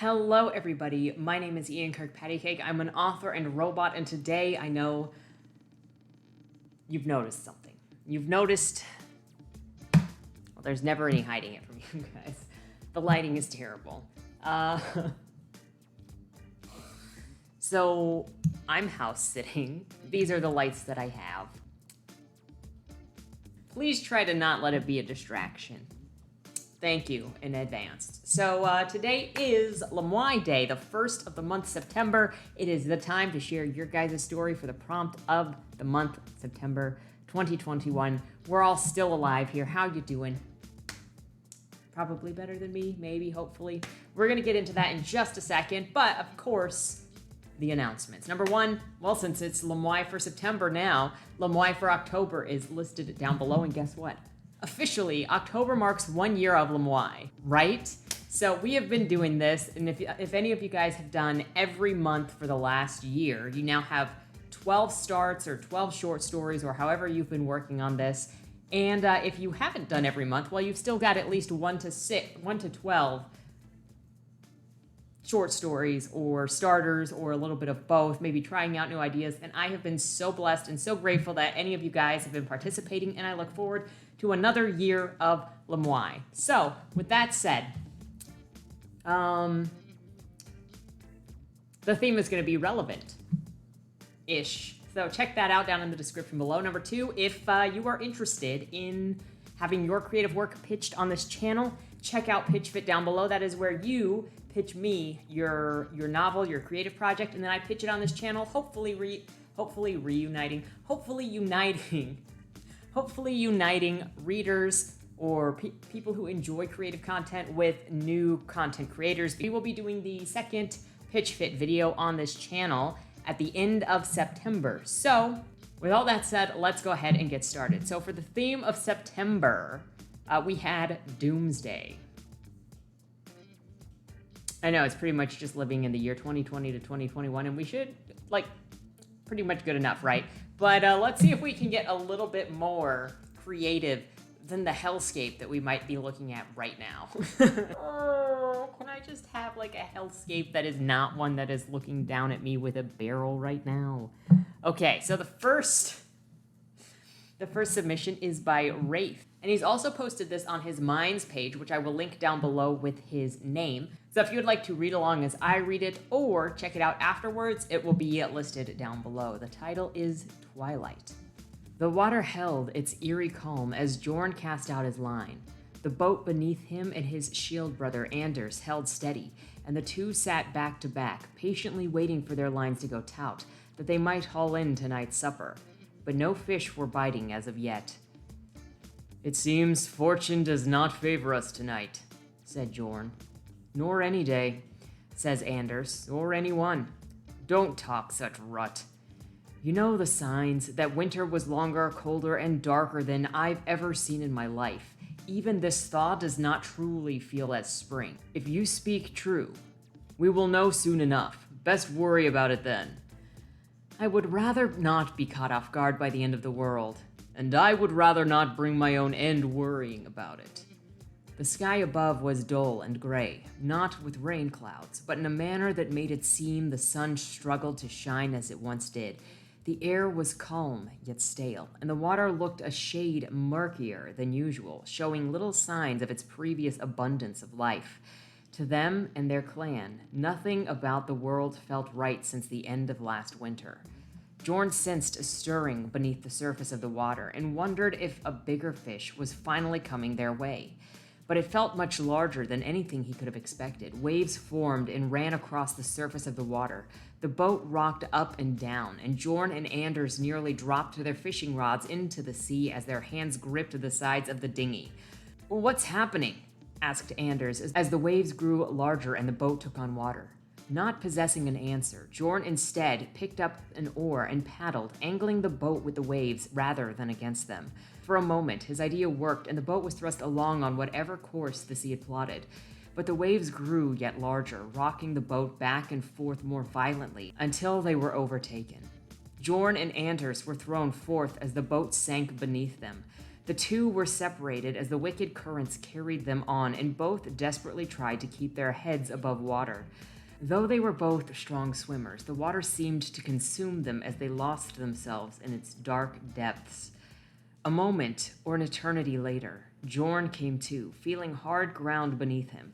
Hello, everybody. My name is Ian Kirkpatrick. I'm an author and robot, and today I know you've noticed something. You've noticed... Well, there's never any hiding it from you guys. The lighting is terrible. So, I'm house sitting. These are the lights that I have. Please try to not let it be a distraction. Thank you in advance. So today is Lmiay Day, the first of the month, September. It is the time to share your guys' story for the prompt of the month, September 2021. We're all still alive here. How you doing? Probably better than me, maybe, hopefully. We're gonna get into that in just a second, but of course, the announcements. Number one, well, since it's Lmiay for September now, Lmiay for October is listed down below, and guess what? Officially, October marks 1 year of Lmiay, right? So we have been doing this, and if any of you guys have done every month for the last year, you now have 12 starts or 12 short stories or however you've been working on this. And if you haven't done every month, well, you've still got at least 1 to 12 short stories or starters or a little bit of both, maybe trying out new ideas. And I have been so blessed and so grateful that any of you guys have been participating, and I look forward to another year of Lmiay. So, with that said, the theme is going to be relevant-ish. So check that out down in the description below. Number two, if you are interested in having your creative work pitched on this channel, check out PitchFit down below. That is where you pitch me your novel, your creative project, and then I pitch it on this channel, hopefully uniting readers or people who enjoy creative content with new content creators. We will be doing the second PitchFit video on this channel at the end of September. So, with all that said, let's go ahead and get started. So for the theme of September, we had Doomsday. I know, it's pretty much just living in the year 2020 to 2021, and we should, pretty much good enough, right? But let's see if we can get a little bit more creative than the hellscape that we might be looking at right now. Oh, can I just have a hellscape that is not one that is looking down at me with a barrel right now? Okay, so the first submission is by Wraith, and he's also posted this on his Minds page, which I will link down below with his name. So if you would like to read along as I read it or check it out afterwards, it will be listed down below. The title is Twilight. The water held its eerie calm as Jorn cast out his line. The boat beneath him and his shield brother Anders held steady, and the two sat back to back, patiently waiting for their lines to go taut, that they might haul in tonight's supper. But no fish were biting as of yet. "It seems fortune does not favor us tonight," said Jorn. "Nor any day," says Anders, "or anyone. Don't talk such rut. You know the signs, that winter was longer, colder, and darker than I've ever seen in my life. Even this thaw does not truly feel as spring. If you speak true, we will know soon enough. Best worry about it then. I would rather not be caught off guard by the end of the world, and I would rather not bring my own end worrying about it." The sky above was dull and gray, not with rain clouds, but in a manner that made it seem the sun struggled to shine as it once did. The air was calm, yet stale, and the water looked a shade murkier than usual, showing little signs of its previous abundance of life. To them and their clan, nothing about the world felt right since the end of last winter. Jorn sensed a stirring beneath the surface of the water and wondered if a bigger fish was finally coming their way. But it felt much larger than anything he could have expected. Waves formed and ran across the surface of the water. The boat rocked up and down, and Jorn and Anders nearly dropped their fishing rods into the sea as their hands gripped the sides of the dinghy. "What's happening?" asked Anders as the waves grew larger and the boat took on water. Not possessing an answer, Jorn instead picked up an oar and paddled, angling the boat with the waves rather than against them. For a moment, his idea worked, and the boat was thrust along on whatever course the sea had plotted. But the waves grew yet larger, rocking the boat back and forth more violently until they were overtaken. Jorn and Anders were thrown forth as the boat sank beneath them. The two were separated as the wicked currents carried them on, and both desperately tried to keep their heads above water. Though they were both strong swimmers, the water seemed to consume them as they lost themselves in its dark depths. A moment, or an eternity later, Jorn came to, feeling hard ground beneath him.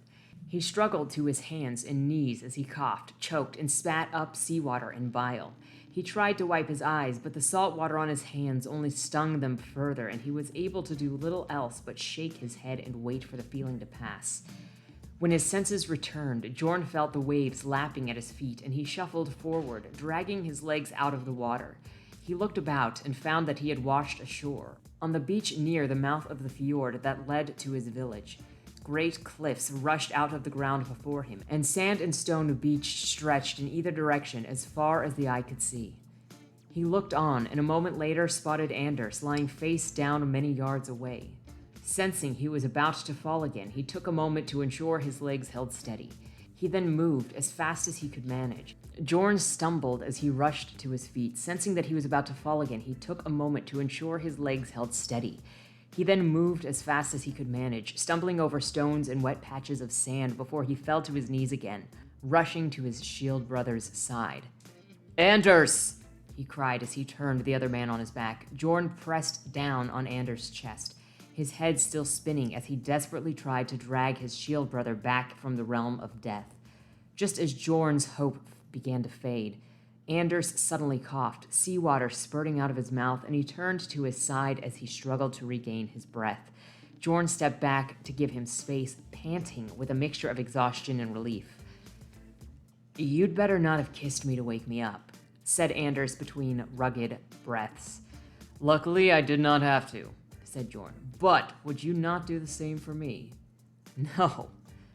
He struggled to his hands and knees as he coughed, choked, and spat up seawater and bile. He tried to wipe his eyes, but the salt water on his hands only stung them further, and he was able to do little else but shake his head and wait for the feeling to pass. When his senses returned, Jorn felt the waves lapping at his feet, and he shuffled forward, dragging his legs out of the water. He looked about and found that he had washed ashore, on the beach near the mouth of the fjord that led to his village. Great cliffs rushed out of the ground before him, and sand and stone beach stretched in either direction as far as the eye could see. He looked on, and a moment later spotted Anders lying face down many yards away. Sensing he was about to fall again, he took a moment to ensure his legs held steady. He then moved as fast as he could manage. Jorn stumbled as he rushed to his feet. Sensing that he was about to fall again, he took a moment to ensure his legs held steady. He then moved as fast as he could manage, stumbling over stones and wet patches of sand before he fell to his knees again, rushing to his shield brother's side. "Anders!" he cried as he turned the other man on his back. Jorn pressed down on Anders' chest, his head still spinning as he desperately tried to drag his shield brother back from the realm of death. Just as Jorn's hope began to fade, Anders suddenly coughed, seawater spurting out of his mouth, and he turned to his side as he struggled to regain his breath. Jorn stepped back to give him space, panting with a mixture of exhaustion and relief. "You'd better not have kissed me to wake me up," said Anders between rugged breaths. "Luckily, I did not have to," said Jorn. "But would you not do the same for me?" "No."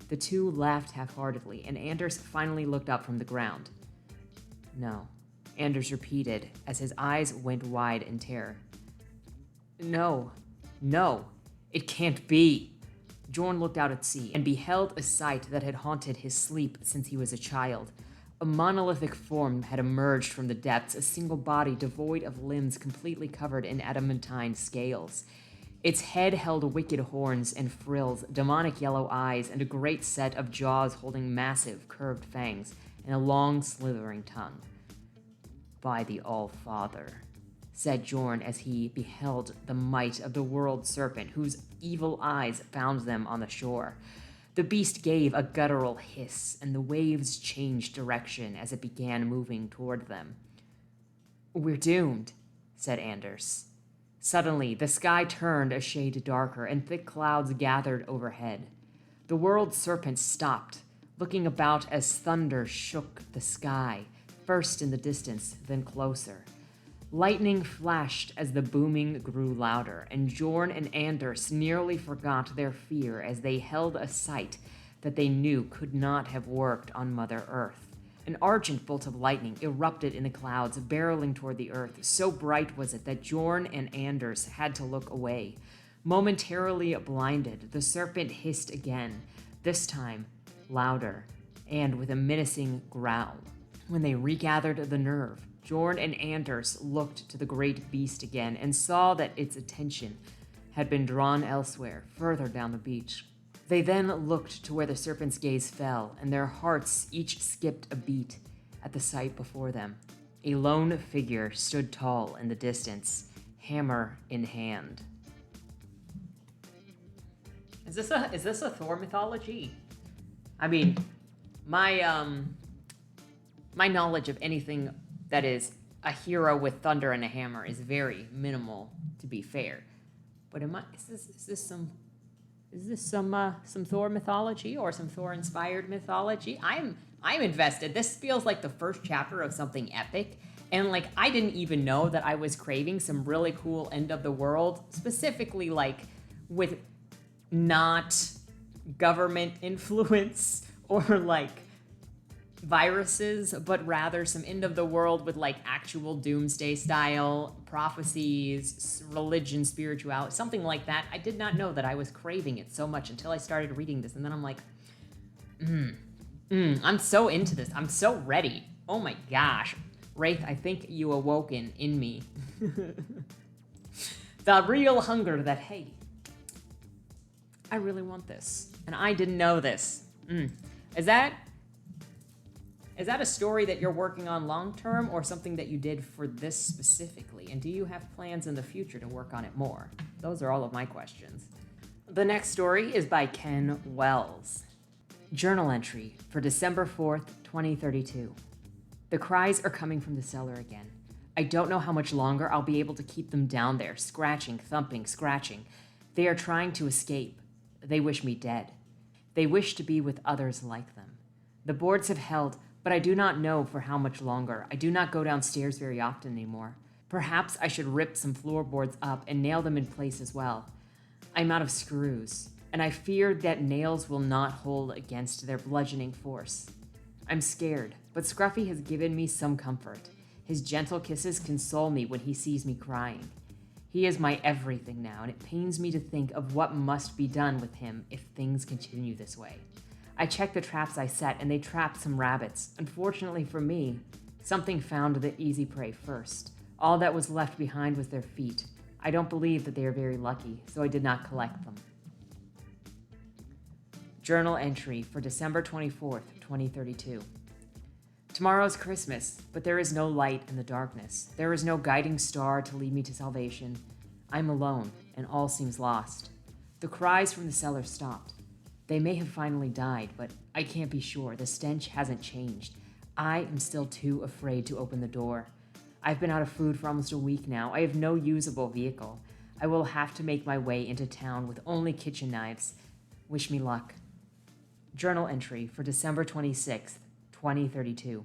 The two laughed half-heartedly, and Anders finally looked up from the ground. "No," Anders repeated as his eyes went wide in terror. No, it can't be." Jorn looked out at sea and beheld a sight that had haunted his sleep since he was a child. A monolithic form had emerged from the depths, a single body devoid of limbs completely covered in adamantine scales. Its head held wicked horns and frills, demonic yellow eyes, and a great set of jaws holding massive, curved fangs, and a long, slithering tongue. "By the All-Father," said Jorn as he beheld the might of the world serpent, whose evil eyes found them on the shore. The beast gave a guttural hiss, and the waves changed direction as it began moving toward them. "We're doomed," said Anders. Suddenly, the sky turned a shade darker, and thick clouds gathered overhead. The world serpent stopped, looking about as thunder shook the sky, first in the distance, then closer. Lightning flashed as the booming grew louder, and Jorn and Anders nearly forgot their fear as they held a sight that they knew could not have worked on Mother Earth. An argent bolt of lightning erupted in the clouds, barreling toward the earth. So bright was it that Jorn and Anders had to look away. Momentarily blinded, the serpent hissed again, this time louder, and with a menacing growl. When they regathered the nerve, Jorn and Anders looked to the great beast again and saw that its attention had been drawn elsewhere, further down the beach. They then looked to where the serpent's gaze fell, and their hearts each skipped a beat at the sight before them. A lone figure stood tall in the distance, hammer in hand. Is this a Thor mythology? I mean, my knowledge of anything that is a hero with thunder and a hammer is very minimal, to be fair. But is this some Thor mythology or some Thor inspired mythology? I'm invested. This feels like the first chapter of something epic, and like I didn't even know that I was craving some really cool end of the world, specifically like with not government influence or like viruses, but rather some end of the world with like actual doomsday style prophecies, religion, spirituality, something like that. I did not know that I was craving it so much until I started reading this, and then I'm like, I'm so into this. I'm so ready. Oh my gosh. Wraith, I think you awoken in me. The real hunger that, hey, I really want this. And I didn't know this. Is that a story that you're working on long term or something that you did for this specifically? And do you have plans in the future to work on it more? Those are all of my questions. The next story is by Ken Wells. Journal entry for December 4th, 2032. The cries are coming from the cellar again. I don't know how much longer I'll be able to keep them down there, scratching, thumping, scratching. They are trying to escape. They wish me dead. They wish to be with others like them. The boards have held, but I do not know for how much longer. I do not go downstairs very often anymore. Perhaps I should rip some floorboards up and nail them in place as well. I'm out of screws, and I fear that nails will not hold against their bludgeoning force. I'm scared, but Scruffy has given me some comfort. His gentle kisses console me when he sees me crying. He is my everything now, and it pains me to think of what must be done with him if things continue this way. I checked the traps I set, and they trapped some rabbits. Unfortunately for me, something found the easy prey first. All that was left behind was their feet. I don't believe that they are very lucky, so I did not collect them. Journal entry for December 24th, 2032. Tomorrow's Christmas, but there is no light in the darkness. There is no guiding star to lead me to salvation. I'm alone, and all seems lost. The cries from the cellar stopped. They may have finally died, but I can't be sure. The stench hasn't changed. I am still too afraid to open the door. I've been out of food for almost a week now. I have no usable vehicle. I will have to make my way into town with only kitchen knives. Wish me luck. Journal entry for December 26th, 2032.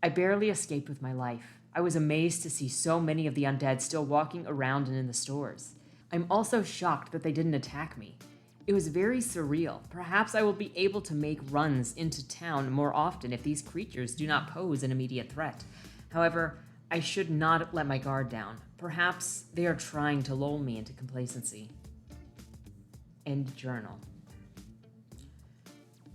I barely escaped with my life. I was amazed to see so many of the undead still walking around and in the stores. I'm also shocked that they didn't attack me. It was very surreal. Perhaps I will be able to make runs into town more often if these creatures do not pose an immediate threat. However, I should not let my guard down. Perhaps they are trying to lull me into complacency. End journal.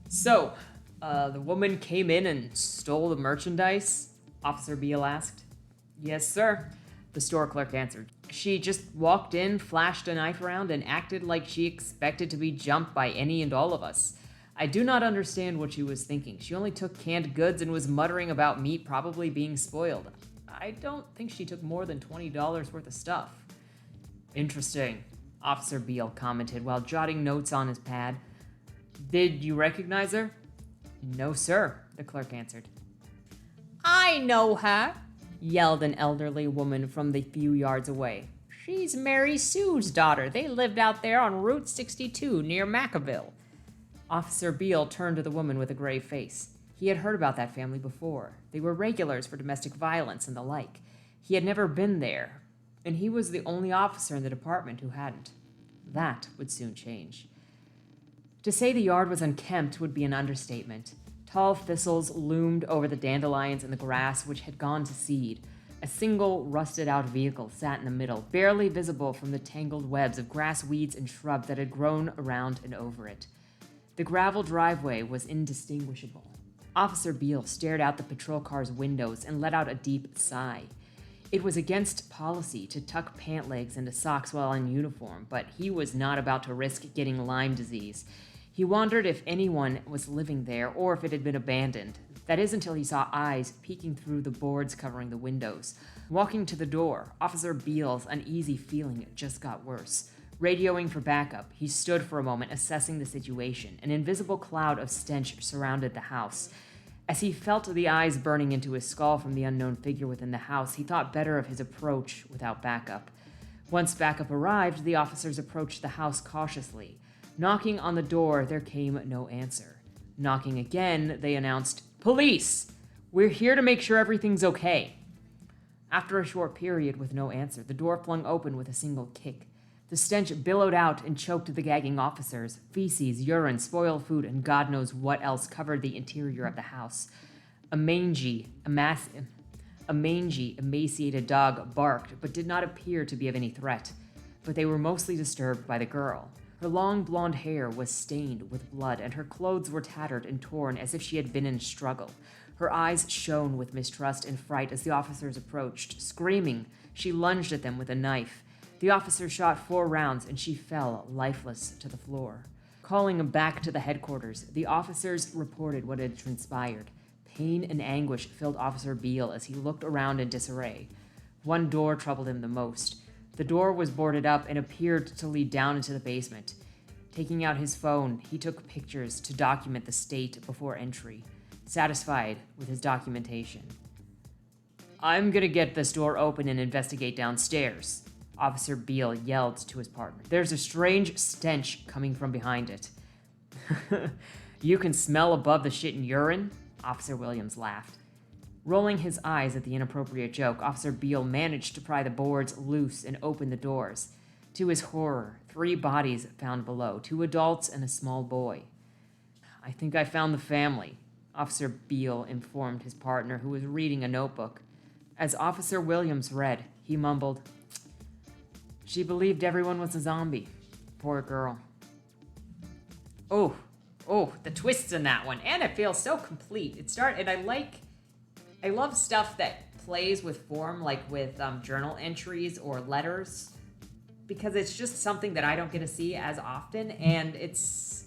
So, the woman came in and stole the merchandise? Officer Beale asked. Yes, sir, the store clerk answered. She just walked in, flashed a knife around, and acted like she expected to be jumped by any and all of us. I do not understand what she was thinking. She only took canned goods and was muttering about meat probably being spoiled. I don't think she took more than $20 worth of stuff. Interesting, Officer Beale commented while jotting notes on his pad. Did you recognize her? No, sir, the clerk answered. I know her, yelled an elderly woman from the few yards away. She's Mary Sue's daughter. They lived out there on Route 62 near Mackaville. Officer Beale turned to the woman with a grave face. He had heard about that family before. They were regulars for domestic violence and the like. He had never been there, and he was the only officer in the department who hadn't. That would soon change. To say the yard was unkempt would be an understatement. Tall thistles loomed over the dandelions and the grass, which had gone to seed. A single rusted-out vehicle sat in the middle, barely visible from the tangled webs of grass, weeds, and shrub that had grown around and over it. The gravel driveway was indistinguishable. Officer Beale stared out the patrol car's windows and let out a deep sigh. It was against policy to tuck pant legs into socks while in uniform, but he was not about to risk getting Lyme disease. He wondered if anyone was living there or if it had been abandoned. That is until he saw eyes peeking through the boards covering the windows. Walking to the door, Officer Beale's uneasy feeling just got worse. Radioing for backup, he stood for a moment assessing the situation. An invisible cloud of stench surrounded the house. As he felt the eyes burning into his skull from the unknown figure within the house, he thought better of his approach without backup. Once backup arrived, the officers approached the house cautiously. Knocking on the door, there came no answer. Knocking again, they announced, "Police! We're here to make sure everything's okay." After a short period with no answer, the door flung open with a single kick. The stench billowed out and choked the gagging officers. Feces, urine, spoiled food, and God knows what else covered the interior of the house. A mangy, emaciated dog barked, but did not appear to be of any threat. But they were mostly disturbed by the girl. Her long blonde hair was stained with blood, and her clothes were tattered and torn as if she had been in a struggle. Her eyes shone with mistrust and fright as the officers approached. Screaming, she lunged at them with a knife. The officer shot 4 rounds and she fell lifeless to the floor. Calling him back to the headquarters, the officers reported what had transpired. Pain and anguish filled Officer Beale as he looked around in disarray. One door troubled him the most. The door was boarded up and appeared to lead down into the basement. Taking out his phone, he took pictures to document the state before entry, satisfied with his documentation. "I'm gonna get this door open and investigate downstairs," Officer Beale yelled to his partner. "There's a strange stench coming from behind it." "You can smell above the shit and urine?" Officer Williams laughed. Rolling his eyes at the inappropriate joke, Officer Beale managed to pry the boards loose and open the doors. To his horror, 3 bodies found below, 2 adults and a small boy. "I think I found the family," Officer Beale informed his partner, who was reading a notebook. As Officer Williams read, he mumbled, "She believed everyone was a zombie. Poor girl." Oh, the twists in that one. And it feels so complete. And I love stuff that plays with form, like with journal entries or letters, because it's just something that I don't get to see as often, and it's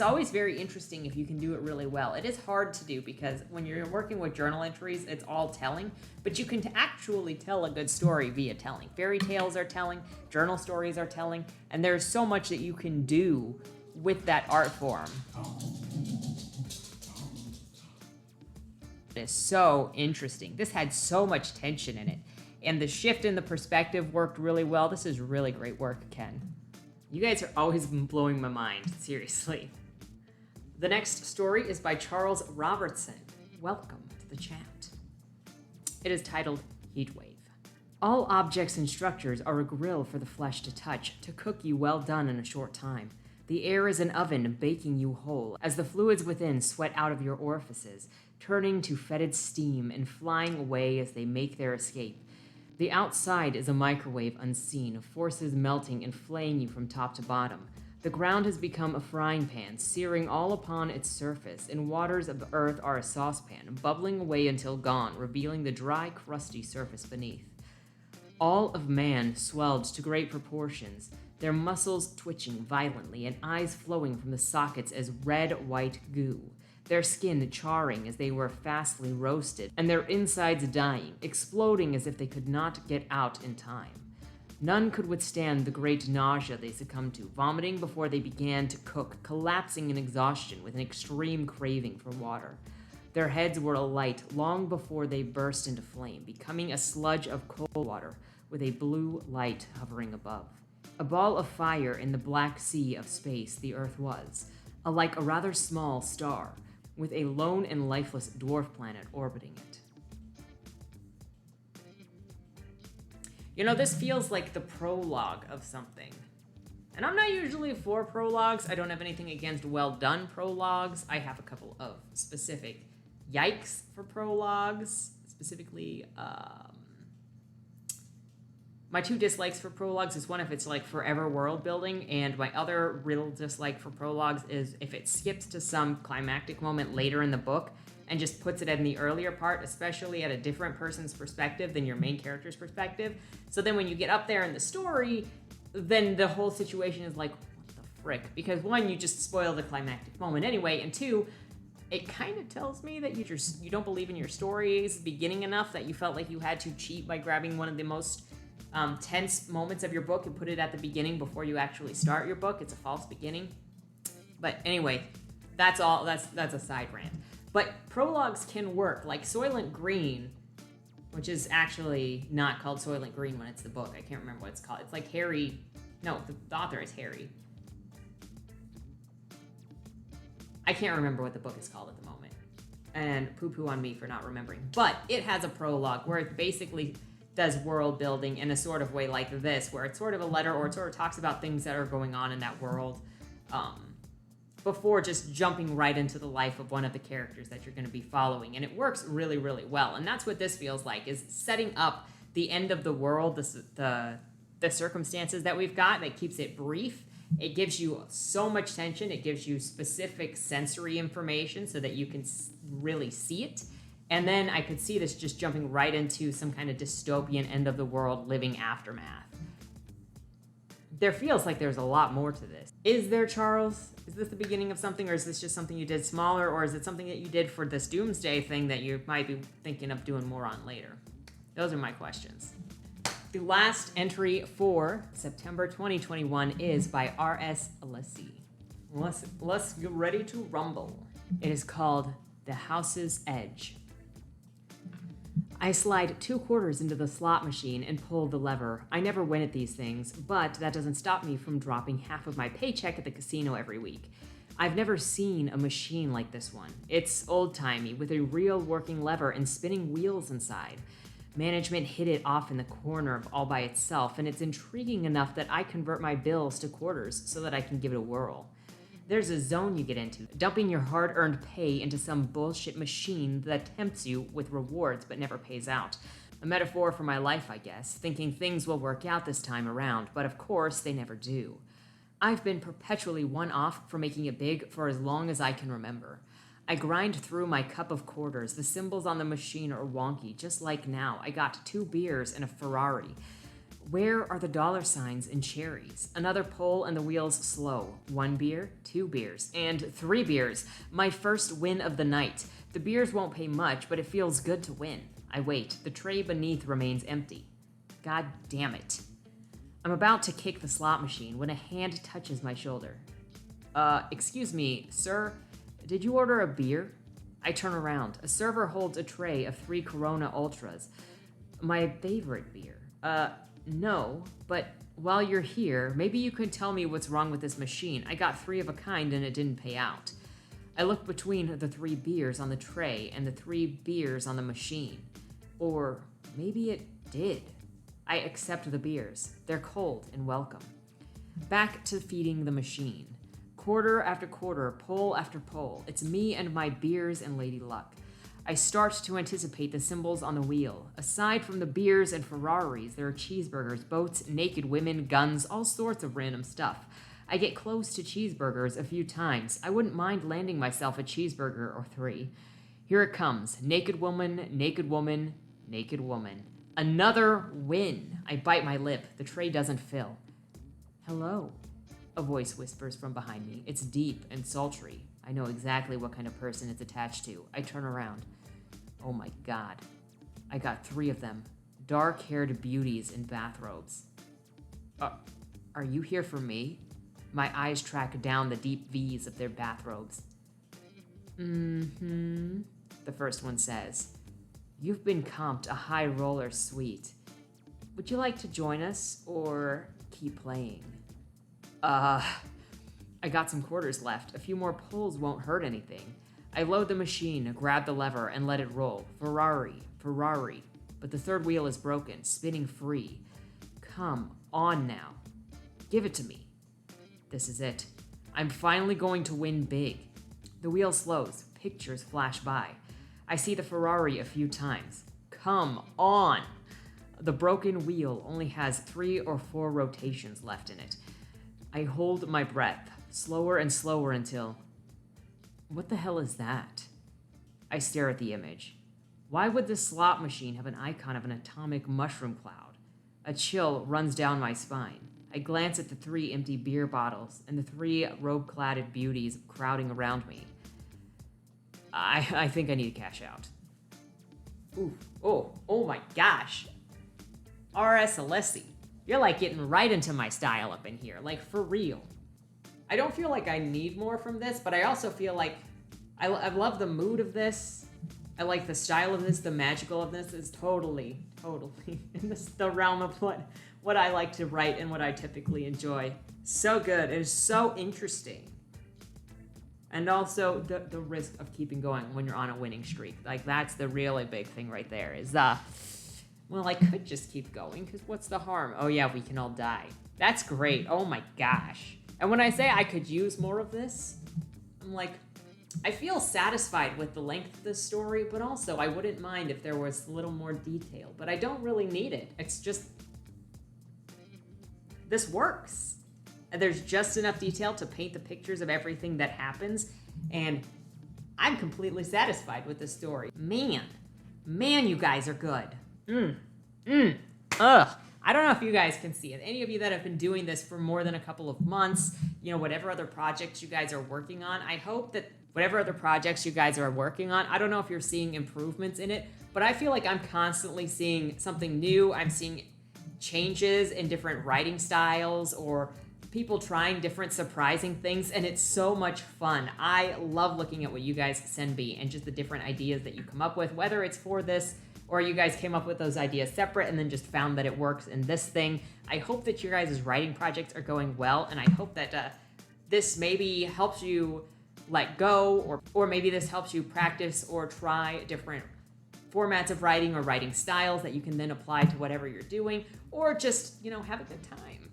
always very interesting if you can do it really well. It is hard to do because when you're working with journal entries, it's all telling, but you can actually tell a good story via telling. Fairy tales are telling, journal stories are telling, and there's so much that you can do with that art form. It is so interesting. This had so much tension in it, and the shift in the perspective worked really well. This is really great work, Ken. You guys are always blowing my mind, seriously. The next story is by Charles Robertson. Welcome to the chat. It is titled Heatwave. All objects and structures are a grill for the flesh to touch, to cook you well done in a short time. The air is an oven baking you whole, as the fluids within sweat out of your orifices, turning to fetid steam and flying away as they make their escape. The outside is a microwave unseen, forces melting and flaying you from top to bottom. The ground has become a frying pan, searing all upon its surface, and waters of the earth are a saucepan, bubbling away until gone, revealing the dry, crusty surface beneath. All of man swelled to great proportions, their muscles twitching violently and eyes flowing from the sockets as red-white goo. Their skin charring as they were fastly roasted, and their insides dying, exploding as if they could not get out in time. None could withstand the great nausea they succumbed to, vomiting before they began to cook, collapsing in exhaustion with an extreme craving for water. Their heads were alight long before they burst into flame, becoming a sludge of cold water with a blue light hovering above. A ball of fire in the black sea of space the Earth was, like a rather small star, with a lone and lifeless dwarf planet orbiting it. You know, this feels like the prologue of something. And I'm not usually for prologues. I don't have anything against well-done prologues. I have a couple of specific yikes for prologues. Specifically, my 2 dislikes for prologues is one if it's like forever world building, and my other real dislike for prologues is if it skips to some climactic moment later in the book and just puts it in the earlier part, especially at a different person's perspective than your main character's perspective. So then when you get up there in the story, then the whole situation is like, what the frick? Because 1, you just spoil the climactic moment anyway, and 2, it kind of tells me that you don't believe in your story's beginning enough that you felt like you had to cheat by grabbing one of the most tense moments of your book and put it at the beginning before you actually start your book. It's a false beginning. But anyway, that's all. That's a side rant. But prologues can work, like Soylent Green, which is actually not called Soylent Green when it's the book. I can't remember what it's called. It's like Harry. No, the author is Harry. I can't remember what the book is called at the moment. And poo-poo on me for not remembering. But it has a prologue where it basically does world building in a sort of way like this, where it's sort of a letter or it sort of talks about things that are going on in that world before just jumping right into the life of one of the characters that you're going to be following. And it works really, really well. And that's what this feels like, is setting up the end of the world, the circumstances that we've got, that keeps it brief. It gives you so much tension. It gives you specific sensory information so that you can really see it. And then I could see this just jumping right into some kind of dystopian end of the world living aftermath. There feels like there's a lot more to this. Is there, Charles? Is this the beginning of something, or is this just something you did smaller, or is it something that you did for this Doomsday thing that you might be thinking of doing more on later? Those are my questions. The last entry for September 2021 is by RSAlessi. Let's get ready to rumble. It is called The House's Edge. I slide 2 quarters into the slot machine and pull the lever. I never win at these things, but that doesn't stop me from dropping half of my paycheck at the casino every week. I've never seen a machine like this one. It's old-timey, with a real working lever and spinning wheels inside. Management hid it off in the corner all by itself, and it's intriguing enough that I convert my bills to quarters so that I can give it a whirl. There's a zone you get into, dumping your hard-earned pay into some bullshit machine that tempts you with rewards but never pays out. A metaphor for my life, I guess, thinking things will work out this time around, but of course they never do. I've been perpetually one off for making it big for as long as I can remember. I grind through my cup of quarters. The symbols on the machine are wonky, just like now. I got 2 beers and a Ferrari. Where are the dollar signs and cherries? Another pull and the wheels slow. 1 beer, 2 beers, and 3 beers. My first win of the night. The beers won't pay much, but it feels good to win. I wait. The tray beneath remains empty. God damn it. I'm about to kick the slot machine when a hand touches my shoulder. Excuse me, sir? Did you order a beer? I turn around. A server holds a tray of 3 Corona Ultras. My favorite beer. No, but while you're here, maybe you could tell me what's wrong with this machine. I got 3 of a kind and it didn't pay out. I look between the 3 beers on the tray and the 3 beers on the machine. Or maybe it did. I accept the beers. They're cold and welcome. Back to feeding the machine. Quarter after quarter, pull after pull. It's me and my beers and Lady Luck. I start to anticipate the symbols on the wheel. Aside from the beers and Ferraris, there are cheeseburgers, boats, naked women, guns, all sorts of random stuff. I get close to cheeseburgers a few times. I wouldn't mind landing myself a cheeseburger or 3. Here it comes. Naked woman, naked woman, naked woman. Another win. I bite my lip. The tray doesn't fill. Hello, a voice whispers from behind me. It's deep and sultry. I know exactly what kind of person it's attached to. I turn around. Oh my God. I got 3 of them. Dark-haired beauties in bathrobes. Are you here for me? My eyes track down the deep V's of their bathrobes. Mm-hmm, the first one says. You've been comped a high roller suite. Would you like to join us or keep playing? I got some quarters left. A few more pulls won't hurt anything. I load the machine, grab the lever, and let it roll. Ferrari, Ferrari. But the 3rd wheel is broken, spinning free. Come on now. Give it to me. This is it. I'm finally going to win big. The wheel slows. Pictures flash by. I see the Ferrari a few times. Come on. The broken wheel only has 3 or 4 rotations left in it. I hold my breath, slower and slower until... What the hell is that? I stare at the image. Why would this slot machine have an icon of an atomic mushroom cloud? A chill runs down my spine. I glance at the 3 empty beer bottles and the 3 robe-cladded beauties crowding around me. I think I need to cash out. Ooh, oh my gosh. RSAlessi. You're like getting right into my style up in here, like for real. I don't feel like I need more from this, but I also feel like I love the mood of this. I like the style of this, the magical of this is totally in the realm of what I like to write and what I typically enjoy. So good. It is so interesting. And also the risk of keeping going when you're on a winning streak. Like that's the really big thing right there is, well, I could just keep going because what's the harm? Oh yeah, we can all die. That's great. Oh my gosh. And when I say I could use more of this, I'm like, I feel satisfied with the length of this story, but also I wouldn't mind if there was a little more detail, but I don't really need it. It's just, this works. And there's just enough detail to paint the pictures of everything that happens, and I'm completely satisfied with this story. Man, you guys are good. Ugh. I don't know if you guys can see it. Any of you that have been doing this for more than a couple of months, whatever other projects you guys are working on, I hope that whatever other projects you guys are working on, I don't know if you're seeing improvements in it, but I feel like I'm constantly seeing something new. I'm seeing changes in different writing styles or people trying different surprising things, and it's so much fun. I love looking at what you guys send me and just the different ideas that you come up with, whether it's for this or you guys came up with those ideas separate and then just found that it works in this thing. I hope that your guys' writing projects are going well, and I hope that this maybe helps you let go, or maybe this helps you practice or try different formats of writing or writing styles that you can then apply to whatever you're doing, or just, have a good time.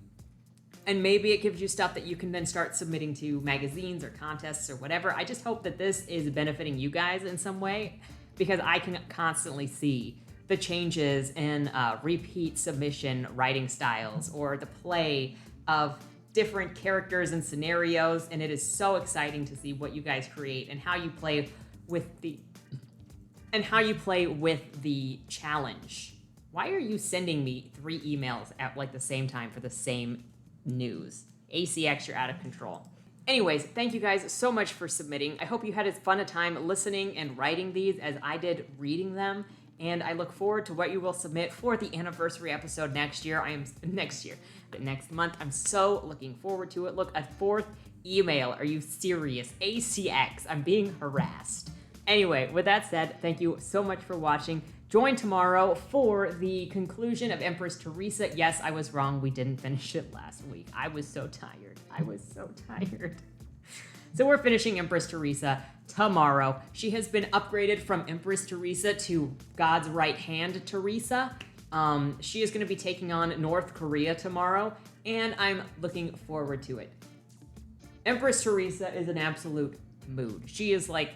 And maybe it gives you stuff that you can then start submitting to magazines or contests or whatever. I just hope that this is benefiting you guys in some way, because I can constantly see the changes in repeat submission writing styles or the play of different characters and scenarios, and it is so exciting to see what you guys create and how you play with the challenge. Why are you sending me 3 emails at like the same time for the same news? ACX, you're out of control. Anyways, thank you guys so much for submitting. I hope you had as fun a time listening and writing these as I did reading them. And I look forward to what you will submit for the anniversary episode next month. I'm so looking forward to it. Look, a 4th email. Are you serious? ACX. I'm being harassed. Anyway, with that said, thank you so much for watching. Join tomorrow for the conclusion of Empress Teresa. Yes, I was wrong. We didn't finish it last week. I was so tired. So we're finishing Empress Teresa tomorrow. She has been upgraded from Empress Teresa to God's right hand Teresa. She is going to be taking on North Korea tomorrow, and I'm looking forward to it. Empress Teresa is an absolute mood. She is like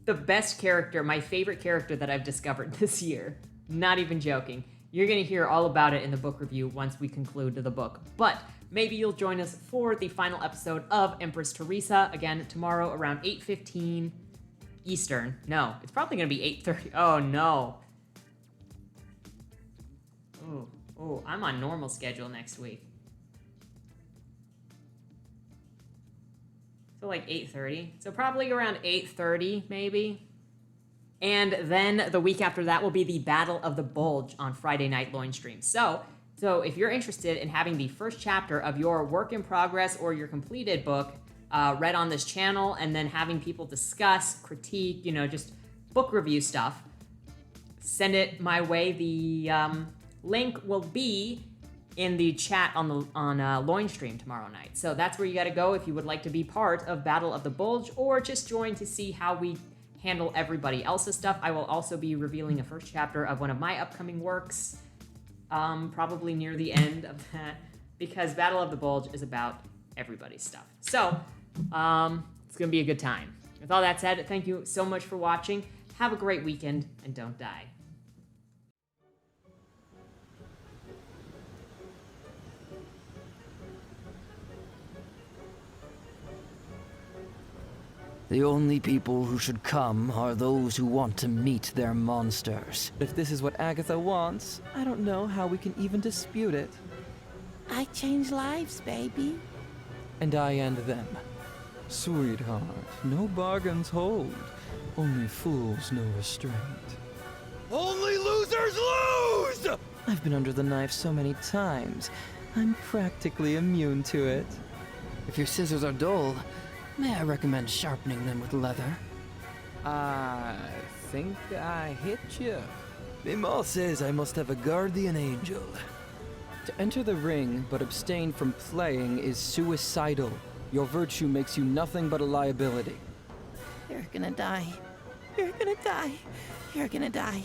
the best character, my favorite character that I've discovered this year. Not even joking. You're going to hear all about it in the book review once we conclude the book. But maybe you'll join us for the final episode of Empress Teresa, again, tomorrow around 8:15 Eastern. No, it's probably going to be 8:30. Oh, no. Oh, I'm on normal schedule next week. So like 8:30. So probably around 8:30, maybe. And then the week after that will be the Battle of the Bulge on Friday night loin stream. So if you're interested in having the first chapter of your work in progress or your completed book read on this channel, and then having people discuss, critique, just book review stuff, send it my way. The link will be in the chat on loin stream tomorrow night. So that's where you got to go if you would like to be part of Battle of the Bulge, or just join to see how we handle everybody else's stuff. I will also be revealing a first chapter of one of my upcoming works, probably near the end of that, because Battle of the Bulge is about everybody's stuff. So it's gonna be a good time. With all that said, thank you so much for watching. Have a great weekend, and don't die. The only people who should come are those who want to meet their monsters. If this is what Agatha wants, I don't know how we can even dispute it. I change lives, baby. And I end them. Sweetheart, no bargains hold. Only fools know restraint. Only losers lose! I've been under the knife so many times, I'm practically immune to it. If your scissors are dull, may I recommend sharpening them with leather? I think I hit you. Mima says I must have a guardian angel. To enter the ring but abstain from playing is suicidal. Your virtue makes you nothing but a liability. You're gonna die. You're gonna die. You're gonna die.